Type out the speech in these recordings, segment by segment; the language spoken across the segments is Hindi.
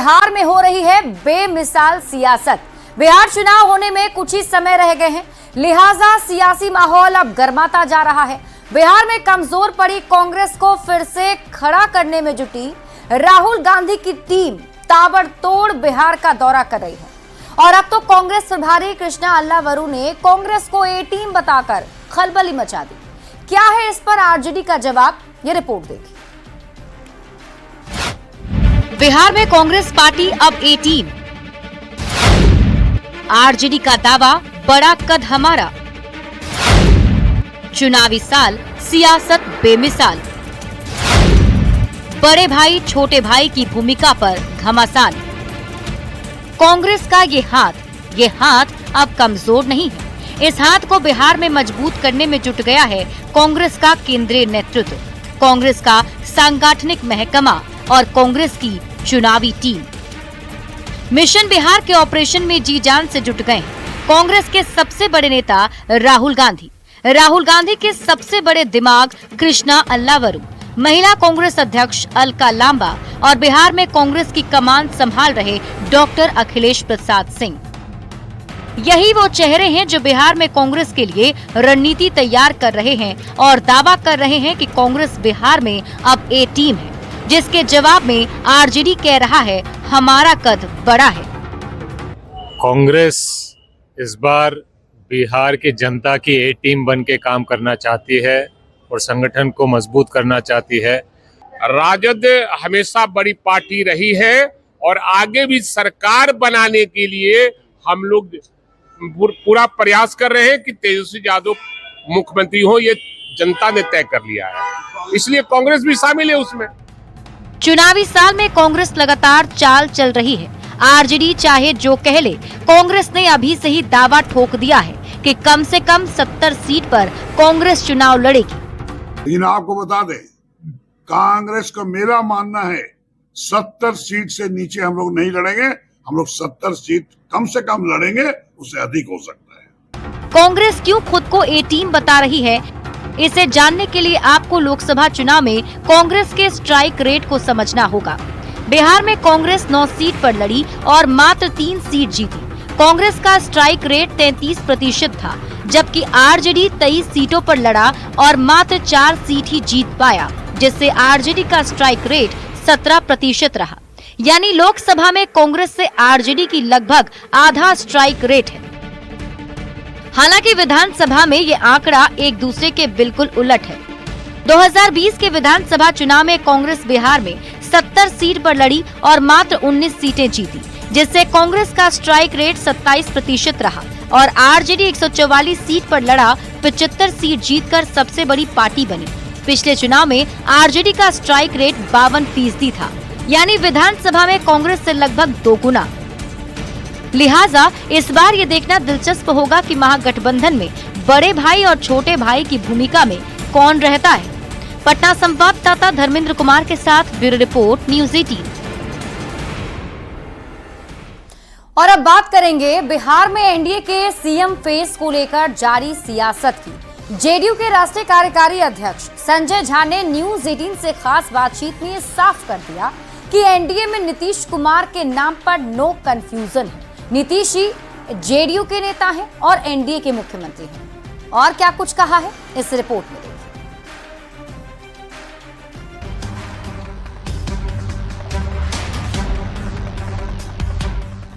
बिहार में हो रही है बेमिसाल सियासत। बिहार चुनाव होने में कुछ ही समय रह गए हैं, लिहाजा सियासी माहौल अब गर्माता जा रहा है। बिहार में कमजोर पड़ी कांग्रेस को फिर से खड़ा करने में जुटी राहुल गांधी की टीम ताबड़तोड़ बिहार का दौरा कर रही है और अब तो कांग्रेस प्रभारी कृष्णा अल्लावरू ने कांग्रेस को ए टीम बताकर खलबली मचा दी। क्या है इस पर आरजेडी का जवाब, ये रिपोर्ट देखिए। बिहार में कांग्रेस पार्टी अब ए टीम, आरजेडी का दावा बड़ा कद हमारा, चुनावी साल सियासत बेमिसाल, बड़े भाई छोटे भाई की भूमिका पर घमासान। कांग्रेस का ये हाथ अब कमजोर नहीं है। इस हाथ को बिहार में मजबूत करने में जुट गया है कांग्रेस का केंद्रीय नेतृत्व, कांग्रेस का सांगठनिक महकमा और कांग्रेस की चुनावी टीम। मिशन बिहार के ऑपरेशन में जी जान से जुट गए कांग्रेस के सबसे बड़े नेता राहुल गांधी के सबसे बड़े दिमाग कृष्णा अल्लावरू, महिला कांग्रेस अध्यक्ष अलका लांबा और बिहार में कांग्रेस की कमान संभाल रहे डॉक्टर अखिलेश प्रसाद सिंह। यही वो चेहरे हैं जो बिहार में कांग्रेस के लिए रणनीति तैयार कर रहे हैं और दावा कर रहे हैं कि कांग्रेस बिहार में अब ए टीम है, जिसके जवाब में आरजेडी कह रहा है हमारा कद बड़ा है। कांग्रेस इस बार बिहार की जनता की ए टीम बन के काम करना चाहती है और संगठन को मजबूत करना चाहती है। राजद हमेशा बड़ी पार्टी रही है और आगे भी सरकार बनाने के लिए हम लोग पूरा प्रयास कर रहे हैं कि तेजस्वी यादव मुख्यमंत्री हो, ये जनता ने तय कर लिया है, इसलिए कांग्रेस भी शामिल है उसमें। चुनावी साल में कांग्रेस लगातार चाल चल रही है। आरजेडी चाहे जो कह ले, कांग्रेस ने अभी से ही दावा ठोक दिया है कि कम से कम 70 सीट पर कांग्रेस चुनाव लड़ेगी। लेकिन आपको बता दें, कांग्रेस का मेरा मानना है 70 सीट से नीचे हम लोग नहीं लड़ेंगे। हम लोग 70 सीट कम से कम लड़ेंगे, उससे अधिक हो सकता है। कांग्रेस क्यों खुद को ए टीम बता रही है, इसे जानने के लिए आपको लोकसभा चुनाव में कांग्रेस के स्ट्राइक रेट को समझना होगा। बिहार में कांग्रेस 9 सीट पर लड़ी और मात्र 3 सीट जीती। कांग्रेस का स्ट्राइक रेट 33% था, जबकि आरजेडी 23 सीटों पर लड़ा और मात्र 4 सीट ही जीत पाया, जिससे आरजेडी का स्ट्राइक रेट 17% रहा। यानी लोकसभा में कांग्रेस से आरजेडी की लगभग आधा स्ट्राइक रेट है। हालांकि विधानसभा में ये आंकड़ा एक दूसरे के बिल्कुल उलट है। 2020 के विधानसभा चुनाव में कांग्रेस बिहार में 70 सीट पर लड़ी और मात्र 19 सीटें जीती, जिससे कांग्रेस का स्ट्राइक रेट 27% रहा और आरजेडी 144 सीट पर लड़ा 75 सीट जीतकर सबसे बड़ी पार्टी बनी। पिछले चुनाव में आरजेडी का स्ट्राइक रेट 52% था, यानी विधानसभा में कांग्रेस से लगभग 2 गुना। लिहाजा इस बार ये देखना दिलचस्प होगा कि महागठबंधन में बड़े भाई और छोटे भाई की भूमिका में कौन रहता है। पटना संवाददाता धर्मेंद्र कुमार के साथ ब्यूरो रिपोर्ट, न्यूज़ 18। और अब बात करेंगे बिहार में एनडीए के सीएम फेस को लेकर जारी सियासत की। जेडीयू के राष्ट्रीय कार्यकारी अध्यक्ष संजय झा ने न्यूज़ 18 से खास बातचीत में साफ कर दिया कि एनडीए में नीतीश कुमार के नाम पर नो कंफ्यूजन है। नीतीश ही जेडीयू के नेता हैं और एनडीए के मुख्यमंत्री हैं। और क्या कुछ कहा है इस रिपोर्ट में देखिए।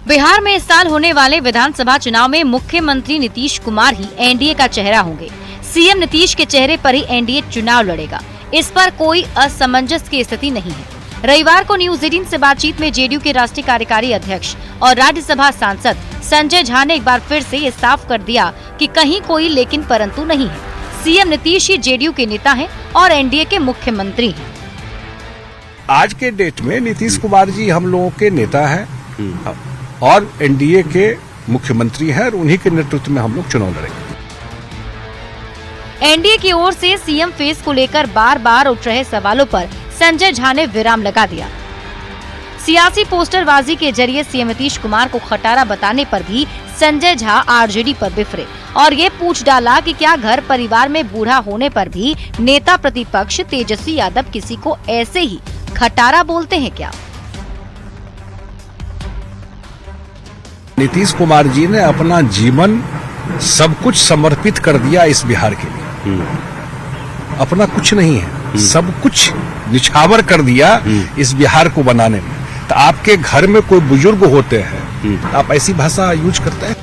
बिहार में इस साल होने वाले विधानसभा चुनाव में मुख्यमंत्री नीतीश कुमार ही एनडीए का चेहरा होंगे। सीएम नीतीश के चेहरे पर ही एनडीए चुनाव लड़ेगा, इस पर कोई असमंजस की स्थिति नहीं है। रविवार को न्यूज़ 18 से बातचीत में जेडीयू के राष्ट्रीय कार्यकारी अध्यक्ष और राज्यसभा सांसद संजय झा ने एक बार फिर से ये साफ कर दिया कि कहीं कोई लेकिन परंतु नहीं है। सीएम नीतीश ही जेडीयू के नेता हैं और एनडीए के मुख्यमंत्री हैं। आज के डेट में नीतीश कुमार जी हम लोगों के नेता हैं और एनडीए के मुख्यमंत्री हैं और उन्हीं के नेतृत्व में हम लोग चुनाव लड़ेंगे। एनडीए की ओर से सीएम फेस को लेकर बार बार उठ रहे सवालों पर संजय झा ने विराम लगा दिया। सियासी पोस्टरबाजी के जरिए सीएम नीतीश कुमार को खटारा बताने पर भी संजय झा आरजेडी पर बिफरे और ये पूछ डाला कि क्या घर परिवार में बूढ़ा होने पर भी नेता प्रतिपक्ष तेजस्वी यादव किसी को ऐसे ही खटारा बोलते हैं क्या? नीतीश कुमार जी ने अपना जीवन सब कुछ समर्पित कर दिया इस बिहार के लिए। अपना कुछ नहीं है, सब कुछ निछावर कर दिया इस बिहार को बनाने में। तो आपके घर में कोई बुजुर्ग होते हैं, आप ऐसी भाषा यूज करते हैं।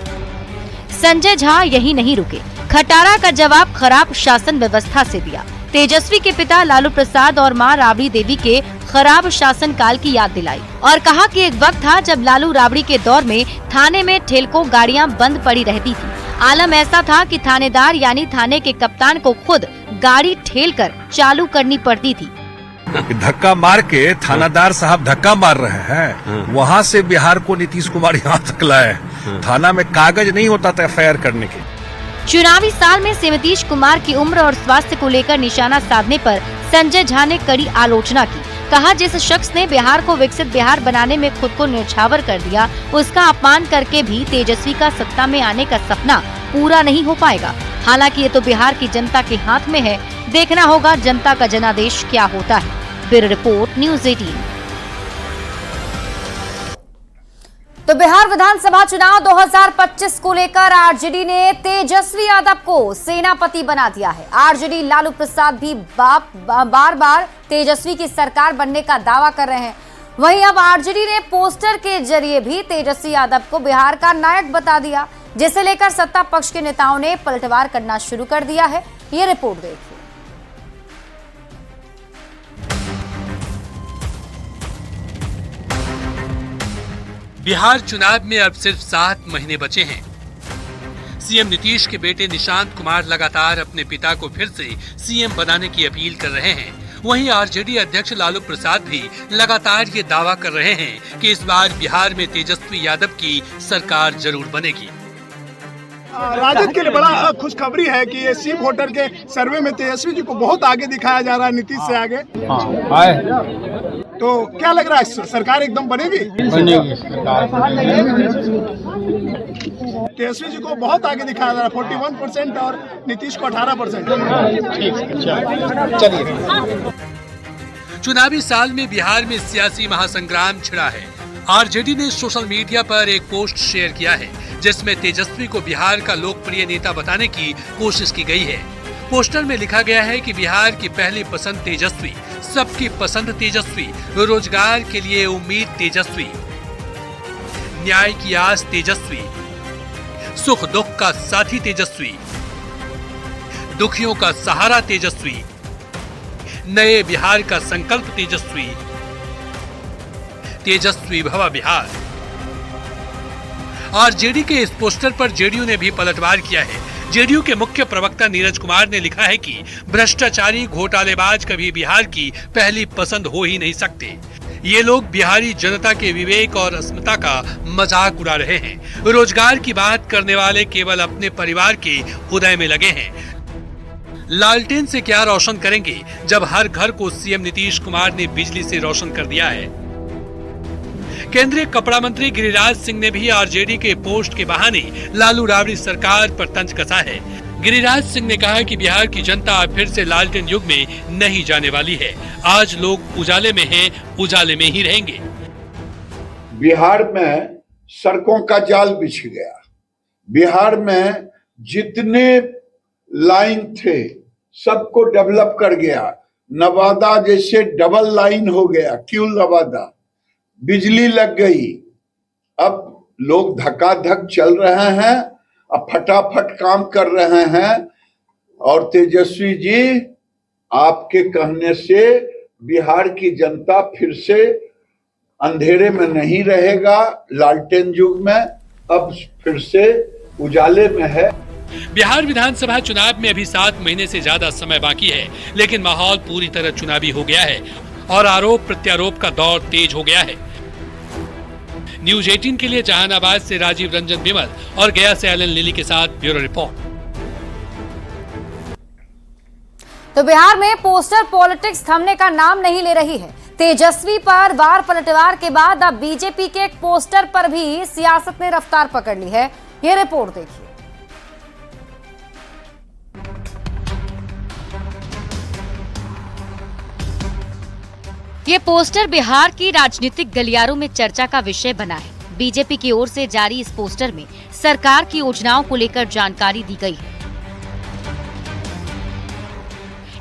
संजय झा यही नहीं रुके, खटारा का जवाब खराब शासन व्यवस्था से दिया। तेजस्वी के पिता लालू प्रसाद और मां राबड़ी देवी के खराब शासन काल की याद दिलाई और कहा कि एक वक्त था जब लालू राबड़ी के दौर में थाने में ठेलकों गाड़ियां बंद पड़ी रहती थी। आलम ऐसा था कि थानेदार यानी थाने के कप्तान को खुद गाड़ी ठेल कर चालू करनी पड़ती थी। धक्का मार के थानादार साहब धक्का मार रहे हैं, वहाँ से बिहार को नीतीश कुमार यहाँ तक लाए। थाना में कागज नहीं होता था एफआईआर करने के। चुनावी साल में नीतीश कुमार की उम्र और स्वास्थ्य को लेकर निशाना साधने पर संजय झा ने कड़ी आलोचना की। कहा, जिस शख्स ने बिहार को विकसित बिहार बनाने में खुद को न्यौछावर कर दिया, उसका अपमान करके भी तेजस्वी का सत्ता में आने का सपना पूरा नहीं हो पाएगा। हालांकि ये तो बिहार की जनता के हाथ में है, देखना होगा जनता का जनादेश क्या होता है। Bureau report, news 18। तो बिहार विधानसभा चुनाव 2025 को लेकर आरजेडी ने तेजस्वी यादव को सेनापति बना दिया है। आरजेडी लालू प्रसाद भी बार बार तेजस्वी की सरकार बनने का दावा कर रहे हैं। वहीं अब आरजेडी ने पोस्टर के जरिए भी तेजस्वी यादव को बिहार का नायक बता दिया, जिसे लेकर सत्ता पक्ष के नेताओं ने पलटवार करना शुरू कर दिया है। ये रिपोर्ट देखिए। बिहार चुनाव में अब सिर्फ 7 महीने बचे हैं। सीएम नीतीश के बेटे निशांत कुमार लगातार अपने पिता को फिर से सीएम बनाने की अपील कर रहे हैं। वहीं आरजेडी अध्यक्ष लालू प्रसाद भी लगातार ये दावा कर रहे हैं कि इस बार बिहार में तेजस्वी यादव की सरकार जरूर बनेगी। राजद के लिए बड़ा खुशखबरी है कि ये सी वोटर के सर्वे में तेजस्वी जी को बहुत आगे दिखाया जा रहा है, नीतीश से आगे। तो क्या लग रहा है, सरकार एकदम बनेगी? बनेगी। तेजस्वी जी को बहुत आगे दिखाया जा रहा है, 41% और नीतीश को 18%। चलिए। चुनावी साल में बिहार में सियासी महासंग्राम छिड़ा है। आरजेडी ने सोशल मीडिया पर एक पोस्ट शेयर किया है, जिसमें तेजस्वी को बिहार का लोकप्रिय नेता बताने की कोशिश की गई है। पोस्टर में लिखा गया है कि बिहार की पहली पसंद तेजस्वी, सबकी पसंद तेजस्वी, रोजगार के लिए उम्मीद तेजस्वी, न्याय की आस तेजस्वी, सुख दुख का साथी तेजस्वी, दुखियों का सहारा तेजस्वी, नए बिहार का संकल्प तेजस्वी, तेजस्वी भवा बिहार। आरजेडी के इस पोस्टर पर जेडीयू ने भी पलटवार किया है। जेडीयू के मुख्य प्रवक्ता नीरज कुमार ने लिखा है कि भ्रष्टाचारी घोटालेबाज कभी बिहार की पहली पसंद हो ही नहीं सकते। ये लोग बिहारी जनता के विवेक और अस्मिता का मजाक उड़ा रहे हैं। रोजगार की बात करने वाले केवल अपने परिवार के उदय में लगे हैं। लालटेन से क्या रोशन करेंगे जब हर घर को सीएम नीतीश कुमार ने बिजली से रोशन कर दिया है। केंद्रीय कपड़ा मंत्री गिरिराज सिंह ने भी आरजेडी के पोस्ट के बहाने लालू राबड़ी सरकार पर तंज कसा है। गिरिराज सिंह ने कहा कि बिहार की जनता फिर से लालटेन युग में नहीं जाने वाली है। आज लोग उजाले में हैं, उजाले में ही रहेंगे। बिहार में सड़कों का जाल बिछ गया। बिहार में जितने लाइन थे सबको डेवलप कर गया। नवादा जैसे डबल लाइन हो गया, क्यों नवादा, बिजली लग गई। अब लोग धक्का-धक चल रहे हैं, अब फटाफट काम कर रहे हैं। और तेजस्वी जी, आपके कहने से बिहार की जनता फिर से अंधेरे में नहीं रहेगा, लालटेन युग में अब फिर से उजाले में है। बिहार विधानसभा चुनाव में अभी 7 महीने से ज्यादा समय बाकी है, लेकिन माहौल पूरी तरह चुनावी हो गया है और आरोप प्रत्यारोप का दौर तेज हो गया है। न्यूज़ 18 के लिए जहानाबाद से राजीव रंजन विमल और गया से एलन लिली के साथ ब्यूरो रिपोर्ट। तो बिहार में पोस्टर पॉलिटिक्स थमने का नाम नहीं ले रही है। तेजस्वी पर वार पलटवार के बाद अब बीजेपी के एक पोस्टर पर भी सियासत ने रफ्तार पकड़ ली है। ये रिपोर्ट देखिए। ये पोस्टर बिहार की राजनीतिक गलियारों में चर्चा का विषय बना है। बीजेपी की ओर से जारी इस पोस्टर में सरकार की योजनाओं को लेकर जानकारी दी गई है।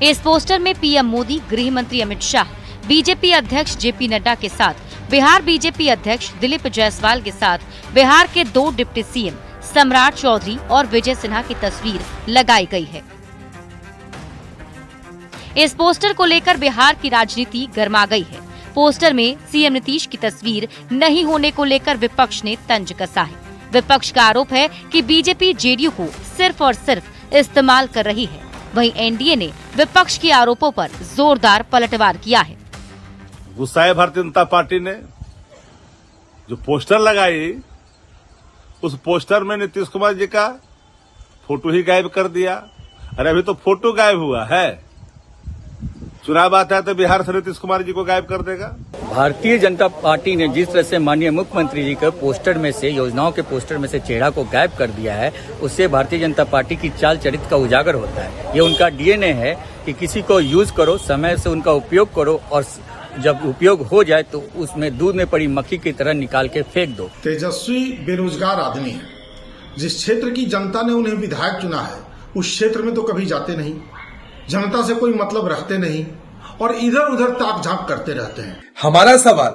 इस पोस्टर में पीएम मोदी, गृह मंत्री अमित शाह, बीजेपी अध्यक्ष जेपी नड्डा के साथ बिहार बीजेपी अध्यक्ष दिलीप जायसवाल के साथ बिहार के 2 डिप्टी सीएम सम्राट चौधरी और विजय सिन्हा की तस्वीर लगाई गई है। इस पोस्टर को लेकर बिहार की राजनीति गर्मा गई है। पोस्टर में सीएम नीतीश की तस्वीर नहीं होने को लेकर विपक्ष ने तंज कसा है। विपक्ष का आरोप है कि बीजेपी जेडीयू को सिर्फ और सिर्फ इस्तेमाल कर रही है। वहीं एनडीए ने विपक्ष के आरोपों पर जोरदार पलटवार किया है। गुस्साए भारतीय जनता पार्टी ने जो पोस्टर लगाई, उस पोस्टर में नीतीश कुमार जी का फोटो ही गायब कर दिया। अरे अभी तो फोटो गायब हुआ है, चुनाव आता है तो बिहार से नीतीश कुमार जी को गायब कर देगा। भारतीय जनता पार्टी ने जिस तरह से माननीय मुख्यमंत्री जी के पोस्टर में से, योजनाओं के पोस्टर में से चेहरा को गायब कर दिया है, उससे भारतीय जनता पार्टी की चाल चरित्र का उजागर होता है। ये उनका डीएनए है कि किसी को यूज करो, समय से उनका उपयोग करो और जब उपयोग हो जाए तो उसमें दूध में पड़ी मक्खी की तरह निकाल के फेंक दो। तेजस्वी बेरोजगार आदमी है। जिस क्षेत्र की जनता ने उन्हें विधायक चुना है, उस क्षेत्र में तो कभी जाते नहीं, जनता से कोई मतलब रखते नहीं और इधर उधर ताक झांक करते रहते हैं। हमारा सवाल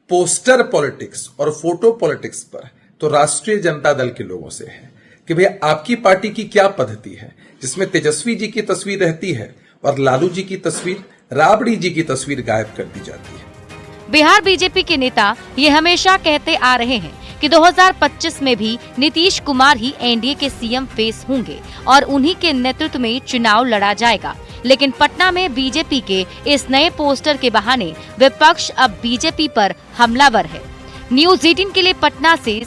पोस्टर पॉलिटिक्स और फोटो पॉलिटिक्स पर तो राष्ट्रीय जनता दल के लोगों से है कि भैया आपकी पार्टी की क्या पद्धति है जिसमें तेजस्वी जी की तस्वीर रहती है और लालू जी की तस्वीर, राबड़ी जी की तस्वीर गायब कर दी जाती है। बिहार बीजेपी के नेता ये हमेशा कहते आ रहे हैं कि 2025 में भी नीतीश कुमार ही एनडीए के सीएम फेस होंगे और उन्हीं के नेतृत्व में चुनाव लड़ा जाएगा। लेकिन पटना में बीजेपी के इस नए पोस्टर के बहाने विपक्ष अब बीजेपी पर हमलावर है। न्यूज़ 18 के लिए पटना से